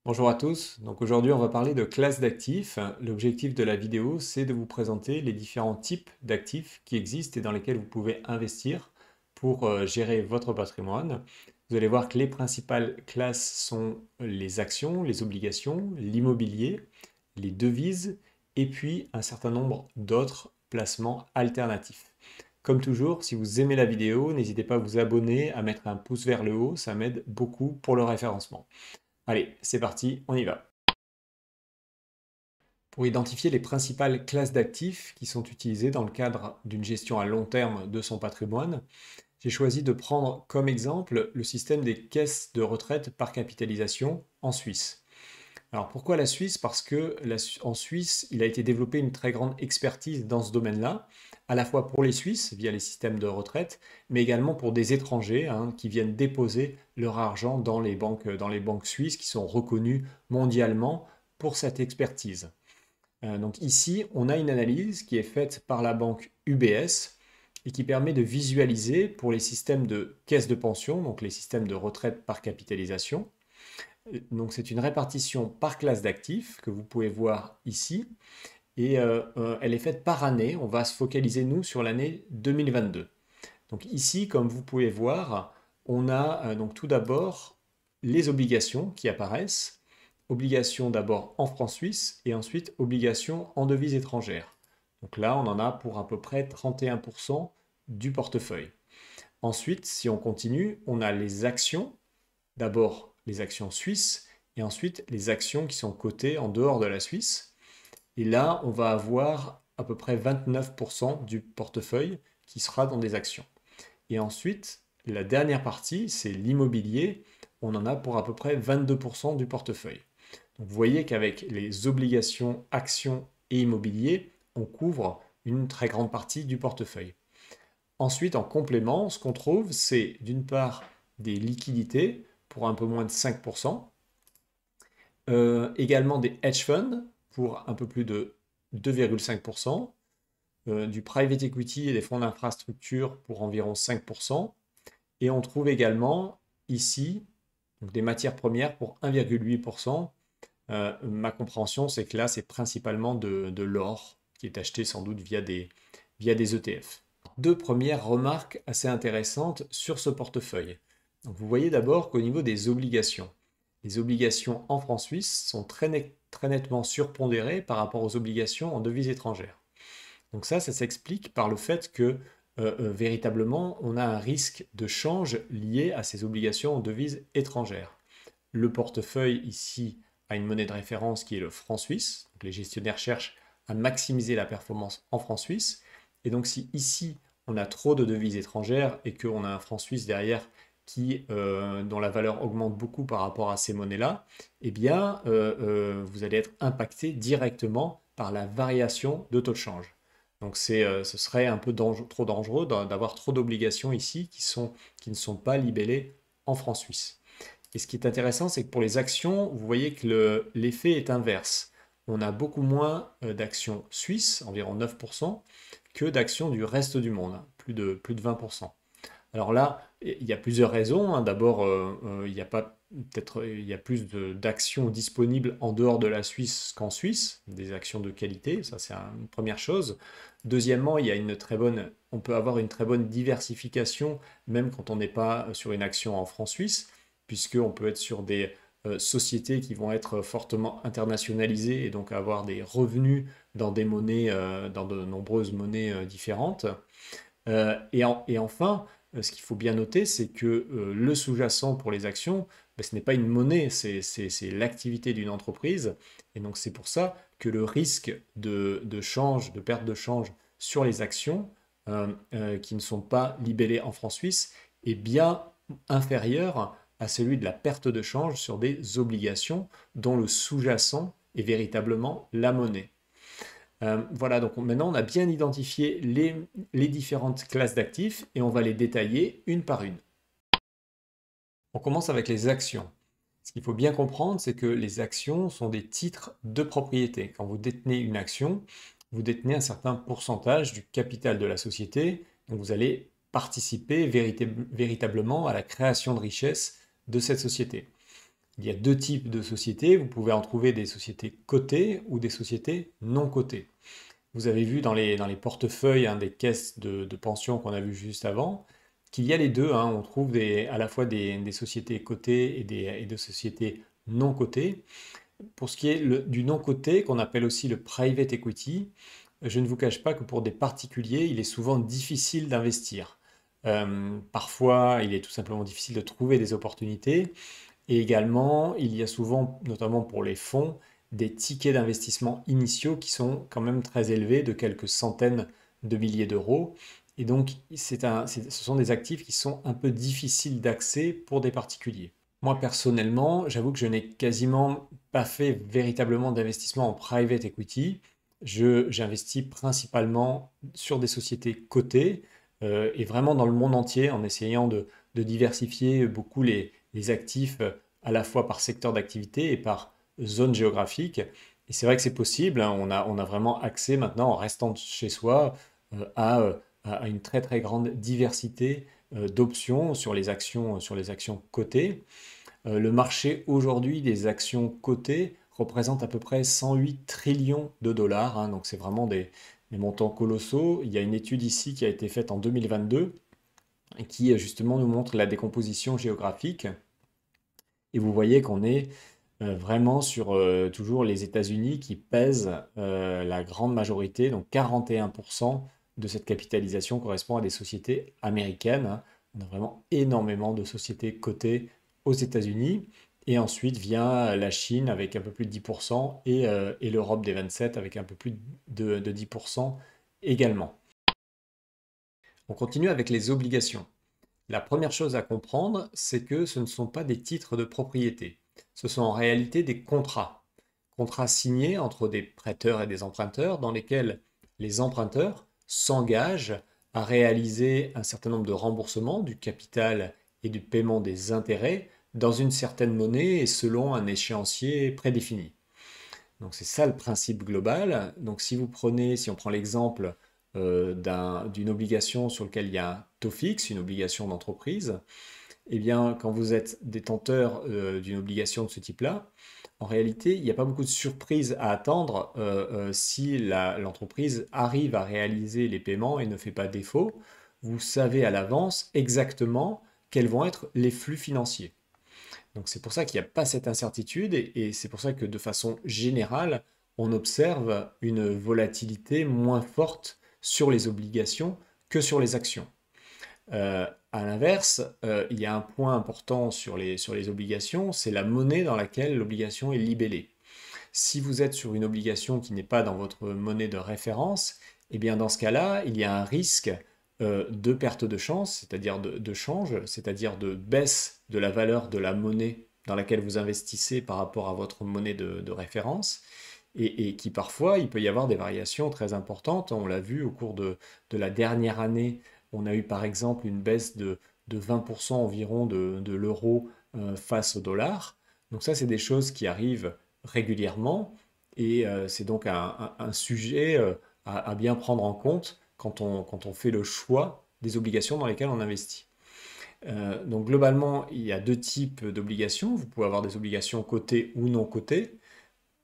Bonjour à tous, donc aujourd'hui on va parler de classes d'actifs. L'objectif de la vidéo c'est de vous présenter les différents types d'actifs qui existent et dans lesquels vous pouvez investir pour gérer votre patrimoine. Vous allez voir que les principales classes sont les actions, les obligations, l'immobilier, les devises et puis un certain nombre d'autres placements alternatifs. Comme toujours, si vous aimez la vidéo, n'hésitez pas à vous abonner, à mettre un pouce vers le haut, ça m'aide beaucoup pour le référencement. Allez, c'est parti, on y va. Pour identifier les principales classes d'actifs qui sont utilisées dans le cadre d'une gestion à long terme de son patrimoine, j'ai choisi de prendre comme exemple le système des caisses de retraite par capitalisation en Suisse. Alors pourquoi la Suisse? Parce que en Suisse, il a été développé une très grande expertise dans ce domaine-là, à la fois pour les Suisses via les systèmes de retraite, mais également pour des étrangers qui viennent déposer leur argent dans les banques suisses qui sont reconnues mondialement pour cette expertise. Donc ici, on a une analyse qui est faite par la banque UBS et qui permet de visualiser pour les systèmes de caisse de pension, donc les systèmes de retraite par capitalisation. Donc c'est une répartition par classe d'actifs que vous pouvez voir ici et elle est faite par année. On va se focaliser nous sur l'année 2022. Donc ici, comme vous pouvez voir, on a donc tout d'abord les obligations qui apparaissent. Obligations d'abord en francs suisses et ensuite obligations en devises étrangères. Donc là, on en a pour à peu près 31% du portefeuille. Ensuite, si on continue, on a les actions. D'abord les actions suisses et ensuite les actions qui sont cotées en dehors de la Suisse. Et là, on va avoir à peu près 29% du portefeuille qui sera dans des actions. Et ensuite, la dernière partie, c'est l'immobilier. On en a pour à peu près 22% du portefeuille. Donc vous voyez qu'avec les obligations, actions et immobilier, on couvre une très grande partie du portefeuille. Ensuite, en complément, ce qu'on trouve, c'est d'une part des liquidités pour un peu moins de 5%, également des hedge funds pour un peu plus de 2,5%, du private equity et des fonds d'infrastructure pour environ 5%, et on trouve également ici donc des matières premières pour 1,8%. Ma compréhension, c'est que là, c'est principalement de l'or qui est acheté sans doute via des ETF. Deux premières remarques assez intéressantes sur ce portefeuille. Donc, vous voyez d'abord qu'au niveau des obligations, les obligations en francs suisses sont très nettement surpondérées par rapport aux obligations en devises étrangères. Donc ça s'explique par le fait que véritablement, on a un risque de change lié à ces obligations en devises étrangères. Le portefeuille ici a une monnaie de référence qui est le franc suisse. Donc les gestionnaires cherchent à maximiser la performance en franc suisse. Et donc si ici on a trop de devises étrangères et qu'on a un franc suisse derrière dont la valeur augmente beaucoup par rapport à ces monnaies-là, eh bien vous allez être impacté directement par la variation de taux de change. Donc ce serait un peu trop dangereux d'avoir trop d'obligations ici qui ne sont pas libellées en francs suisses. Et ce qui est intéressant, c'est que pour les actions, vous voyez que l'effet est inverse. On a beaucoup moins d'actions suisses, environ 9%, que d'actions du reste du monde, plus de 20%. Alors là, il y a plusieurs raisons. D'abord, il y a pas peut-être il y a plus d'actions disponibles en dehors de la Suisse qu'en Suisse, des actions de qualité, ça c'est une première chose. Deuxièmement, on peut avoir une très bonne diversification, même quand on n'est pas sur une action en francs suisses, puisqu'on peut être sur des sociétés qui vont être fortement internationalisées et donc avoir des revenus dans des monnaies, dans de nombreuses monnaies différentes. Et enfin, ce qu'il faut bien noter, c'est que le sous-jacent pour les actions, ben, ce n'est pas une monnaie, c'est l'activité d'une entreprise. Et donc c'est pour ça que le risque de change, de perte de change sur les actions qui ne sont pas libellées en francs suisses est bien inférieur à celui de la perte de change sur des obligations dont le sous-jacent est véritablement la monnaie. Voilà, donc maintenant on a bien identifié les différentes classes d'actifs et on va les détailler une par une. On commence avec les actions. Ce qu'il faut bien comprendre, c'est que les actions sont des titres de propriété. Quand vous détenez une action, vous détenez un certain pourcentage du capital de la société, donc vous allez participer véritablement à la création de richesse de cette société. il y a deux types de sociétés. Vous pouvez en trouver des sociétés cotées ou des sociétés non cotées. Vous avez vu dans les portefeuilles des caisses de pension qu'on a vu juste avant, qu'il y a les deux. On trouve à la fois des sociétés cotées et des sociétés non cotées. Pour ce qui est du non coté, qu'on appelle aussi le private equity, je ne vous cache pas que pour des particuliers, il est souvent difficile d'investir. Parfois, il est tout simplement difficile de trouver des opportunités. Et également, il y a souvent, notamment pour les fonds, des tickets d'investissement initiaux qui sont quand même très élevés, de quelques centaines de milliers d'euros. Et donc, ce sont des actifs qui sont un peu difficiles d'accès pour des particuliers. Moi, personnellement, j'avoue que je n'ai quasiment pas fait véritablement d'investissement en private equity. J'investis principalement sur des sociétés cotées et vraiment dans le monde entier en essayant de diversifier beaucoup les actifs à la fois par secteur d'activité et par zone géographique. Et c'est vrai que c'est possible, on a vraiment accès maintenant en restant chez soi à une très très grande diversité d'options sur les actions cotées. Le marché aujourd'hui des actions cotées représente à peu près 108 trillions de dollars, donc c'est vraiment des montants colossaux. Il y a une étude ici qui a été faite en 2022 et qui justement nous montre la décomposition géographique. Et vous voyez qu'on est vraiment sur toujours les États-Unis qui pèsent la grande majorité, donc 41% de cette capitalisation correspond à des sociétés américaines. On a vraiment énormément de sociétés cotées aux États-Unis. Et ensuite vient la Chine avec un peu plus de 10% et l'Europe des 27 avec un peu plus de 10% également. On continue avec les obligations. La première chose à comprendre, c'est que ce ne sont pas des titres de propriété. Ce sont en réalité des contrats. Contrats signés entre des prêteurs et des emprunteurs dans lesquels les emprunteurs s'engagent à réaliser un certain nombre de remboursements du capital et du paiement des intérêts dans une certaine monnaie et selon un échéancier prédéfini. Donc c'est ça le principe global. Donc si on prend l'exemple d'une obligation sur laquelle il y a un taux fixe, une obligation d'entreprise, eh bien quand vous êtes détenteur d'une obligation de ce type-là, en réalité, il n'y a pas beaucoup de surprises à attendre si l'entreprise arrive à réaliser les paiements et ne fait pas défaut. Vous savez à l'avance exactement quels vont être les flux financiers. Donc c'est pour ça qu'il n'y a pas cette incertitude et c'est pour ça que de façon générale, on observe une volatilité moins forte sur les obligations que sur les actions. À l'inverse, il y a un point important sur les obligations, c'est la monnaie dans laquelle l'obligation est libellée. Si vous êtes sur une obligation qui n'est pas dans votre monnaie de référence, eh bien dans ce cas-là, il y a un risque de perte de chance, c'est-à-dire de change, c'est-à-dire de baisse de la valeur de la monnaie dans laquelle vous investissez par rapport à votre monnaie de référence, et qui parfois, il peut y avoir des variations très importantes. On l'a vu au cours de la dernière année, on a eu par exemple une baisse de 20% environ de l'euro face au dollar. Donc ça, c'est des choses qui arrivent régulièrement, et c'est donc un sujet à bien prendre en compte quand on fait le choix des obligations dans lesquelles on investit. Donc globalement, il y a deux types d'obligations. Vous pouvez avoir des obligations cotées ou non cotées.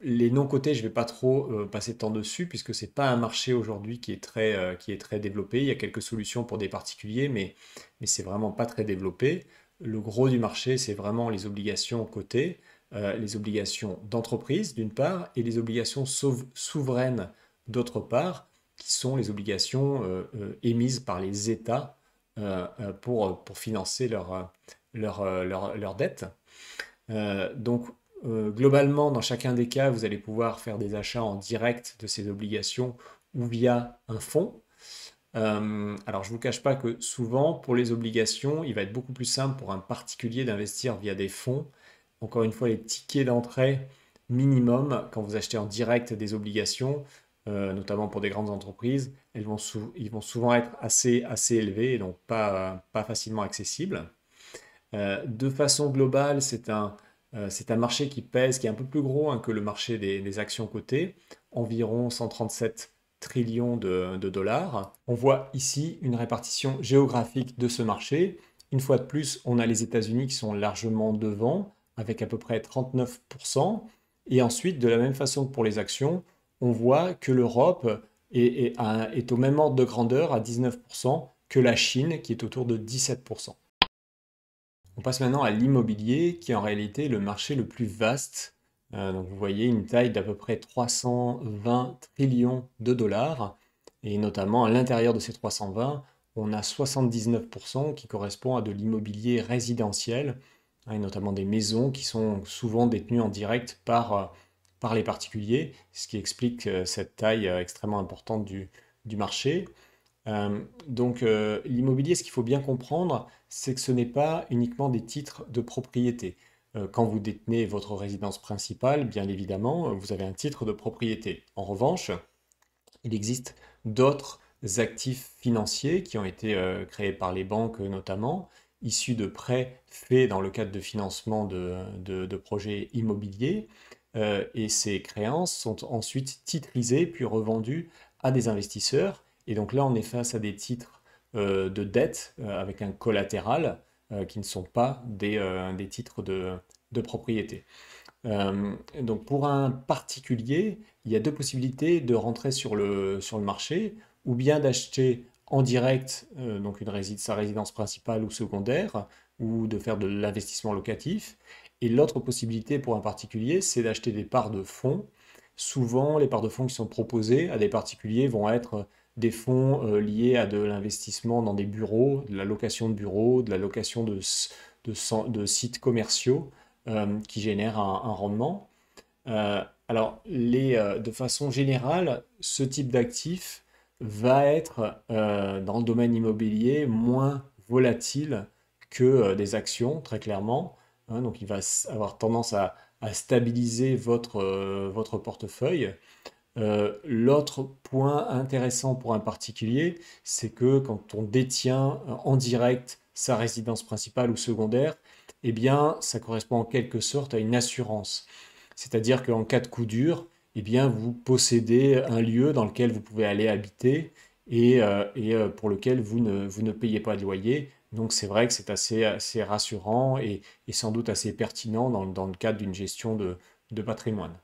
Les non cotés, je ne vais pas trop passer de temps dessus puisque ce n'est pas un marché aujourd'hui qui est très développé. Il y a quelques solutions pour des particuliers, mais ce n'est vraiment pas très développé. Le gros du marché, c'est vraiment les obligations cotées, les obligations d'entreprise d'une part, et les obligations souveraines d'autre part, qui sont les obligations émises par les États pour financer leur dette. Donc, globalement, dans chacun des cas, vous allez pouvoir faire des achats en direct de ces obligations ou via un fonds. Alors, je ne vous cache pas que souvent, pour les obligations, il va être beaucoup plus simple pour un particulier d'investir via des fonds. Encore une fois, les tickets d'entrée minimum, quand vous achetez en direct des obligations, notamment pour des grandes entreprises, ils vont souvent être assez élevés et donc pas facilement accessibles. De façon globale, c'est un marché qui pèse, qui est un peu plus gros que le marché des actions cotées, environ 137 trillions de dollars. On voit ici une répartition géographique de ce marché. Une fois de plus, on a les États-Unis qui sont largement devant, avec à peu près 39%. Et ensuite, de la même façon que pour les actions, on voit que l'Europe est au même ordre de grandeur à 19% que la Chine qui est autour de 17%. On passe maintenant à l'immobilier qui est en réalité le marché le plus vaste. Donc vous voyez une taille d'à peu près 320 trillions de dollars. Et notamment à l'intérieur de ces 320, on a 79% qui correspond à de l'immobilier résidentiel, hein, et notamment des maisons qui sont souvent détenues en direct par les particuliers, ce qui explique cette taille extrêmement importante du marché. L'immobilier, ce qu'il faut bien comprendre, c'est que ce n'est pas uniquement des titres de propriété. Quand vous détenez votre résidence principale, bien évidemment, vous avez un titre de propriété. En revanche, il existe d'autres actifs financiers qui ont été créés par les banques notamment, issus de prêts faits dans le cadre de financement de projets immobiliers. Et ces créances sont ensuite titrisées puis revendues à des investisseurs. Et donc là, on est face à des titres de dette avec un collatéral qui ne sont pas des titres de propriété. Donc pour un particulier, il y a deux possibilités de rentrer sur le marché, ou bien d'acheter en direct donc sa résidence principale ou secondaire, ou de faire de l'investissement locatif. Et l'autre possibilité pour un particulier, c'est d'acheter des parts de fonds. Souvent, les parts de fonds qui sont proposées à des particuliers vont être des fonds liés à de l'investissement dans des bureaux, de la location de bureaux, de la location de sites commerciaux qui génèrent un rendement. De façon générale, ce type d'actif va être dans le domaine immobilier moins volatile que des actions, très clairement, hein. Donc il va avoir tendance à stabiliser votre portefeuille. L'autre point intéressant pour un particulier, c'est que quand on détient en direct sa résidence principale ou secondaire, eh bien, ça correspond en quelque sorte à une assurance. C'est-à-dire qu'en cas de coup dur, eh bien, vous possédez un lieu dans lequel vous pouvez aller habiter et pour lequel vous ne payez pas de loyer. Donc c'est vrai que c'est assez rassurant et sans doute assez pertinent dans le cadre d'une gestion de patrimoine.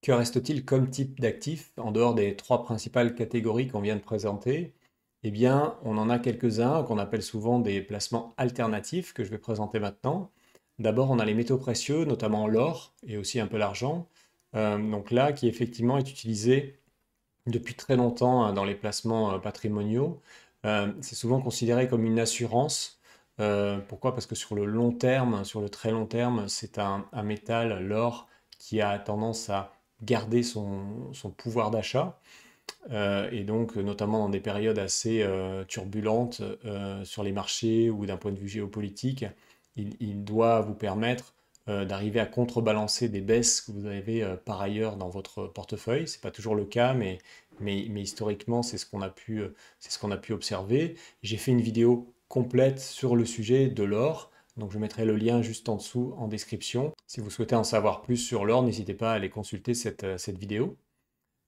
Que reste-t-il comme type d'actifs en dehors des trois principales catégories qu'on vient de présenter? Eh bien, on en a quelques-uns qu'on appelle souvent des placements alternatifs que je vais présenter maintenant. D'abord, on a les métaux précieux, notamment l'or et aussi un peu l'argent. Donc là, qui effectivement est utilisé depuis très longtemps hein, dans les placements patrimoniaux. C'est souvent considéré comme une assurance. Pourquoi? Parce que sur le long terme, sur le très long terme, c'est un métal, l'or, qui a tendance à garder son pouvoir d'achat. Et donc, notamment dans des périodes assez turbulentes sur les marchés ou d'un point de vue géopolitique, il doit vous permettre d'arriver à contrebalancer des baisses que vous avez par ailleurs dans votre portefeuille. Ce n'est pas toujours le cas, mais historiquement, c'est ce qu'on a pu observer. J'ai fait une vidéo complète sur le sujet de l'or. Donc je mettrai le lien juste en dessous en description. Si vous souhaitez en savoir plus sur l'or, n'hésitez pas à aller consulter cette vidéo.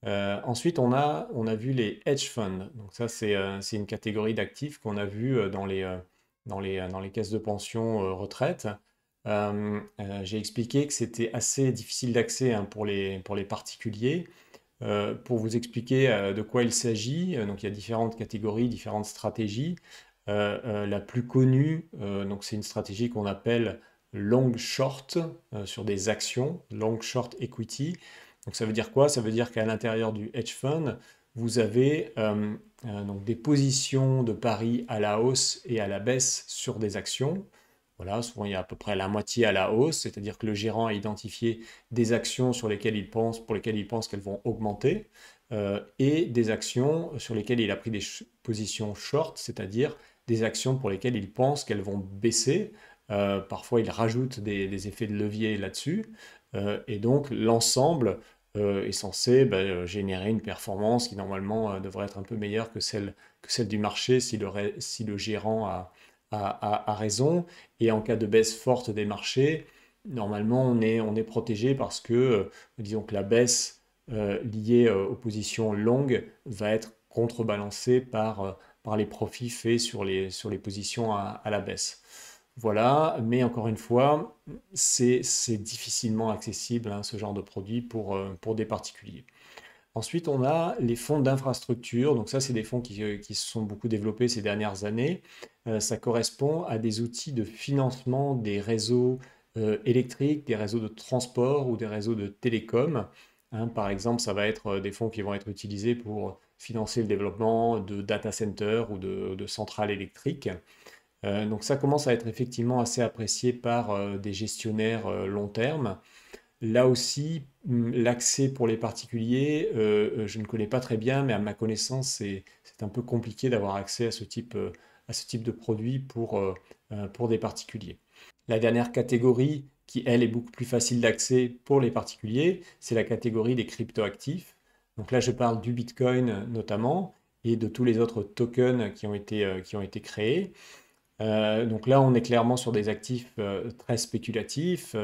Ensuite, on a vu les hedge funds. Donc ça, c'est une catégorie d'actifs qu'on a vu dans les caisses de pension retraite. J'ai expliqué que c'était assez difficile d'accès hein, pour les particuliers. Pour vous expliquer de quoi il s'agit, donc il y a différentes catégories, différentes stratégies. La plus connue, donc c'est une stratégie qu'on appelle long short sur des actions, long short equity. Donc ça veut dire quoi? Ça veut dire qu'à l'intérieur du hedge fund, vous avez donc des positions de paris à la hausse et à la baisse sur des actions. Voilà, souvent il y a à peu près la moitié à la hausse, c'est-à-dire que le gérant a identifié des actions pour lesquelles il pense qu'elles vont augmenter, et des actions sur lesquelles il a pris des positions short, c'est-à-dire des actions pour lesquelles il pense qu'elles vont baisser. Parfois, il rajoute des effets de levier là-dessus. Et donc, l'ensemble est censé générer une performance qui, normalement, devrait être un peu meilleure que celle du marché si le gérant a raison. Et en cas de baisse forte des marchés, normalement, on est protégé parce que, disons que la baisse liée aux positions longues va être contrebalancée par les profits faits sur les positions à la baisse. Voilà, mais encore une fois, c'est difficilement accessible, hein, ce genre de produit pour des particuliers. Ensuite, on a les fonds d'infrastructure. Donc ça, c'est des fonds qui se sont beaucoup développés ces dernières années. Ça correspond à des outils de financement des réseaux électriques, des réseaux de transport ou des réseaux de télécom. Hein, par exemple, ça va être des fonds qui vont être utilisés pour financer le développement de data centers ou de centrales électriques. Donc ça commence à être effectivement assez apprécié par des gestionnaires long terme. Là aussi, l'accès pour les particuliers, je ne connais pas très bien, mais à ma connaissance, c'est un peu compliqué d'avoir accès à ce type de produit pour des particuliers. La dernière catégorie, qui elle est beaucoup plus facile d'accès pour les particuliers, c'est la catégorie des cryptoactifs. Donc là, je parle du Bitcoin notamment et de tous les autres tokens qui ont été créés. Donc là, on est clairement sur des actifs très spéculatifs,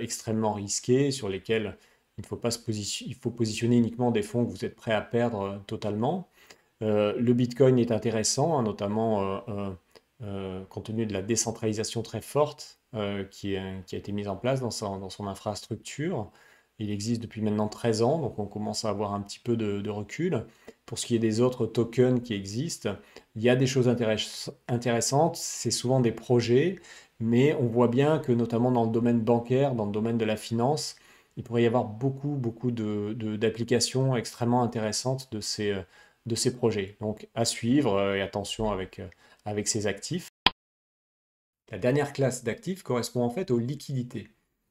extrêmement risqués, sur lesquels il ne faut pas il faut positionner uniquement des fonds que vous êtes prêt à perdre totalement. Le Bitcoin est intéressant, hein, notamment compte tenu de la décentralisation très forte qui a été mise en place dans son infrastructure. Il existe depuis maintenant 13 ans, donc on commence à avoir un petit peu de recul. Pour ce qui est des autres tokens qui existent, il y a des choses intéressantes, c'est souvent des projets, mais on voit bien que notamment dans le domaine bancaire, dans le domaine de la finance, il pourrait y avoir beaucoup d'applications extrêmement intéressantes de ces projets. Donc à suivre et attention avec ces actifs. La dernière classe d'actifs correspond en fait aux liquidités.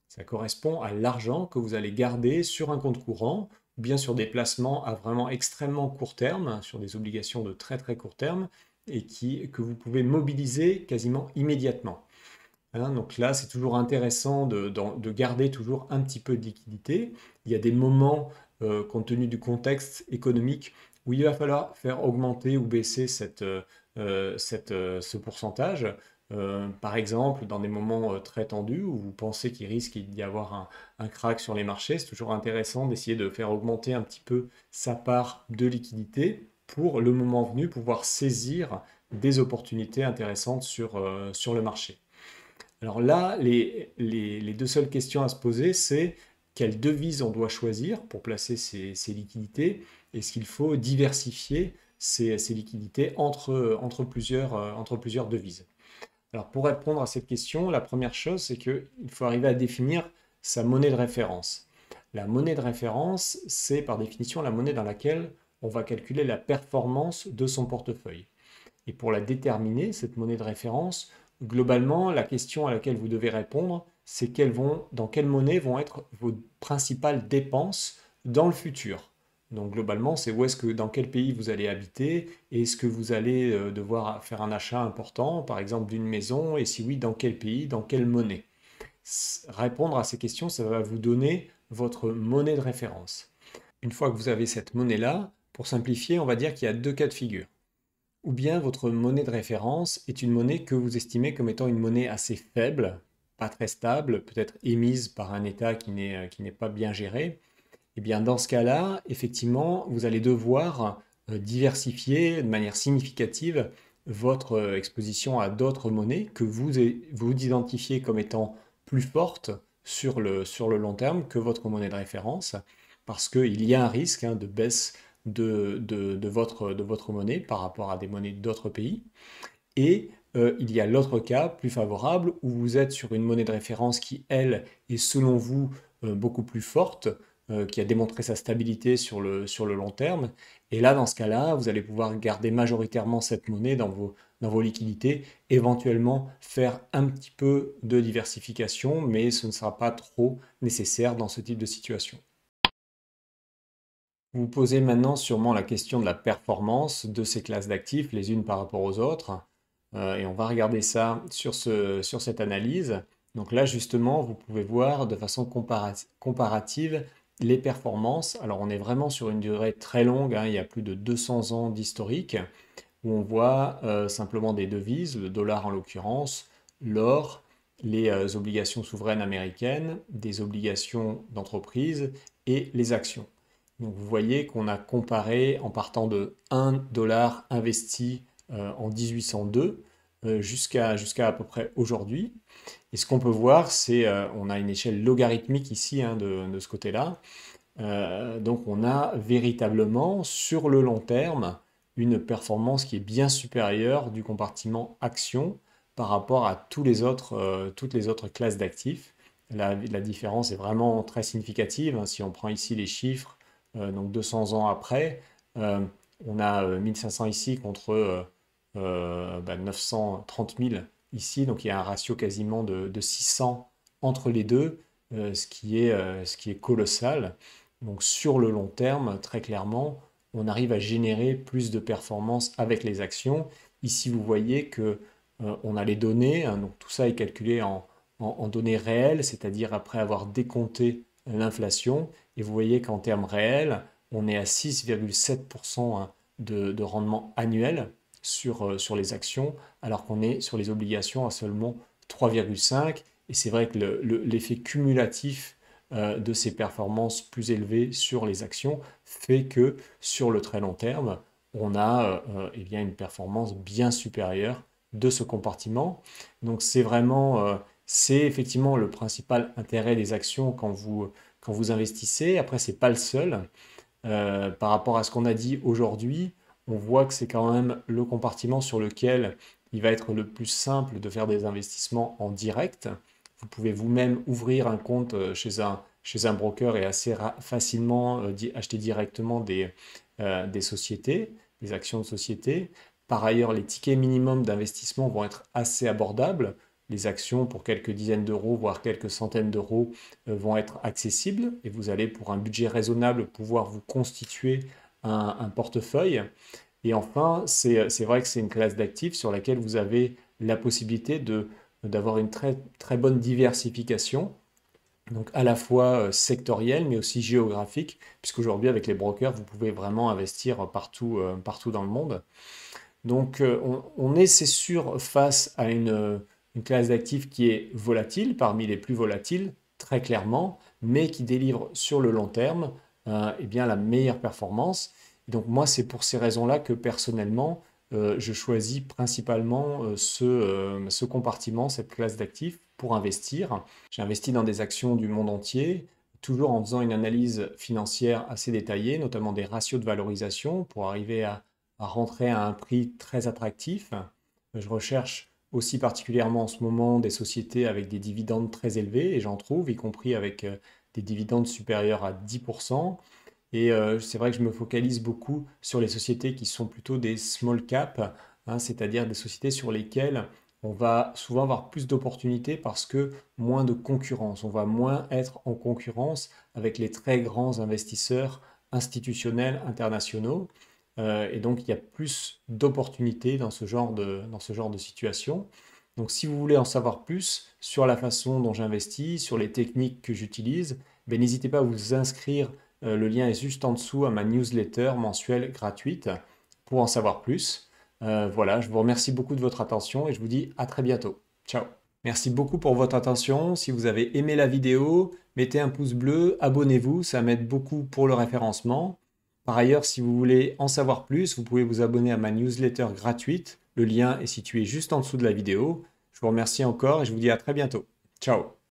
Ça correspond à l'argent que vous allez garder sur un compte courant, ou bien sur des placements à vraiment extrêmement court terme, sur des obligations de très court terme, et que vous pouvez mobiliser quasiment immédiatement. Hein, donc là, c'est toujours intéressant de garder toujours un petit peu de liquidité. Il y a des moments, compte tenu du contexte économique, où il va falloir faire augmenter ou baisser ce pourcentage. Par exemple, dans des moments très tendus où vous pensez qu'il risque d'y avoir un crack sur les marchés, c'est toujours intéressant d'essayer de faire augmenter un petit peu sa part de liquidité pour le moment venu pouvoir saisir des opportunités intéressantes sur le marché. Alors là, les deux seules questions à se poser, c'est quelle devise on doit choisir pour placer ces liquidités. Est-ce qu'il faut diversifier ces liquidités entre plusieurs devises? Alors pour répondre à cette question, la première chose, c'est qu'il faut arriver à définir sa monnaie de référence. La monnaie de référence, c'est par définition la monnaie dans laquelle on va calculer la performance de son portefeuille. Et pour la déterminer, cette monnaie de référence, globalement, la question à laquelle vous devez répondre, c'est dans quelle monnaie vont être vos principales dépenses dans le futur. Donc globalement, c'est dans quel pays vous allez habiter, et est-ce que vous allez devoir faire un achat important, par exemple d'une maison, et si oui, dans quel pays, dans quelle monnaie. Répondre à ces questions, ça va vous donner votre monnaie de référence. Une fois que vous avez cette monnaie-là, pour simplifier, on va dire qu'il y a deux cas de figure. Ou bien votre monnaie de référence est une monnaie que vous estimez comme étant une monnaie assez faible, pas très stable, peut-être émise par un État qui n'est pas bien géré. Et bien dans ce cas-là, effectivement, vous allez devoir diversifier de manière significative votre exposition à d'autres monnaies que vous identifiez comme étant plus fortes sur le long terme que votre monnaie de référence, parce qu'il y a un risque, hein, de baisse de votre monnaie par rapport à des monnaies d'autres pays. Et il y a l'autre cas plus favorable où vous êtes sur une monnaie de référence qui, elle, est selon vous beaucoup plus forte, qui a démontré sa stabilité sur le long terme. Et là, dans ce cas-là, vous allez pouvoir garder majoritairement cette monnaie dans vos liquidités, éventuellement faire un petit peu de diversification, mais ce ne sera pas trop nécessaire dans ce type de situation. Vous vous posez maintenant sûrement la question de la performance de ces classes d'actifs les unes par rapport aux autres. Et on va regarder ça sur cette analyse. Donc là, justement, vous pouvez voir de façon comparative les performances. Alors, on est vraiment sur une durée très longue, hein, il y a plus de 200 ans d'historique, où on voit simplement des devises, le dollar en l'occurrence, l'or, les obligations souveraines américaines, des obligations d'entreprise et les actions. Donc vous voyez qu'on a comparé en partant de 1 dollar investi en 1802 jusqu'à à peu près aujourd'hui. Et ce qu'on peut voir, c'est on a une échelle logarithmique ici hein, de ce côté-là. Donc on a véritablement sur le long terme une performance qui est bien supérieure du compartiment action par rapport à toutes les autres classes d'actifs. La différence est vraiment très significative, hein. Si on prend ici les chiffres, donc 200 ans après, euh, on a 1500 ici contre 930 000 ici, donc il y a un ratio quasiment de 600 entre les deux, ce qui est colossal. Donc sur le long terme, très clairement, on arrive à générer plus de performance avec les actions. Ici, vous voyez que on a les données, hein, donc tout ça est calculé en données réelles, c'est-à-dire après avoir décompté l'inflation. Et vous voyez qu'en termes réels, on est à 6,7% hein, de rendement annuel sur les actions, alors qu'on est sur les obligations à seulement 3,5. Et c'est vrai que l'effet cumulatif de ces performances plus élevées sur les actions fait que sur le très long terme, on a eh bien une performance bien supérieure de ce compartiment. Donc c'est effectivement le principal intérêt des actions quand vous investissez. Après, c'est pas le seul. Par rapport à ce qu'on a dit aujourd'hui, on voit que c'est quand même le compartiment sur lequel il va être le plus simple de faire des investissements en direct. Vous pouvez vous-même ouvrir un compte chez un broker et assez facilement acheter directement des sociétés, des actions de sociétés. Par ailleurs, les tickets minimums d'investissement vont être assez abordables. Les actions pour quelques dizaines d'euros, voire quelques centaines d'euros, vont être accessibles et vous allez, pour un budget raisonnable, pouvoir vous constituer un portefeuille. Et enfin, c'est vrai que c'est une classe d'actifs sur laquelle vous avez la possibilité d'avoir une très, très bonne diversification, donc à la fois sectorielle, mais aussi géographique, puisqu'aujourd'hui, avec les brokers, vous pouvez vraiment investir partout dans le monde. Donc, on est, c'est sûr, face à une classe d'actifs qui est volatile, parmi les plus volatiles, très clairement, mais qui délivre sur le long terme eh bien, la meilleure performance. Et donc, moi, c'est pour ces raisons-là que personnellement, je choisis principalement ce compartiment, cette classe d'actifs, pour investir. J'ai investi dans des actions du monde entier, toujours en faisant une analyse financière assez détaillée, notamment des ratios de valorisation, pour arriver à rentrer à un prix très attractif. Je recherche aussi particulièrement en ce moment des sociétés avec des dividendes très élevés, et j'en trouve, y compris avec des dividendes supérieurs à 10%. Et c'est vrai que je me focalise beaucoup sur les sociétés qui sont plutôt des small cap, hein, c'est-à-dire des sociétés sur lesquelles on va souvent avoir plus d'opportunités parce que moins de concurrence. On va moins être en concurrence avec les très grands investisseurs institutionnels internationaux. Et donc, il y a plus d'opportunités dans ce genre de situation. Donc, si vous voulez en savoir plus sur la façon dont j'investis, sur les techniques que j'utilise, ben, n'hésitez pas à vous inscrire. Le lien est juste en dessous à ma newsletter mensuelle gratuite pour en savoir plus. Voilà, je vous remercie beaucoup de votre attention et je vous dis à très bientôt. Ciao. Merci beaucoup pour votre attention. Si vous avez aimé la vidéo, mettez un pouce bleu, abonnez-vous, ça m'aide beaucoup pour le référencement. Par ailleurs, si vous voulez en savoir plus, vous pouvez vous abonner à ma newsletter gratuite. Le lien est situé juste en dessous de la vidéo. Je vous remercie encore et je vous dis à très bientôt. Ciao.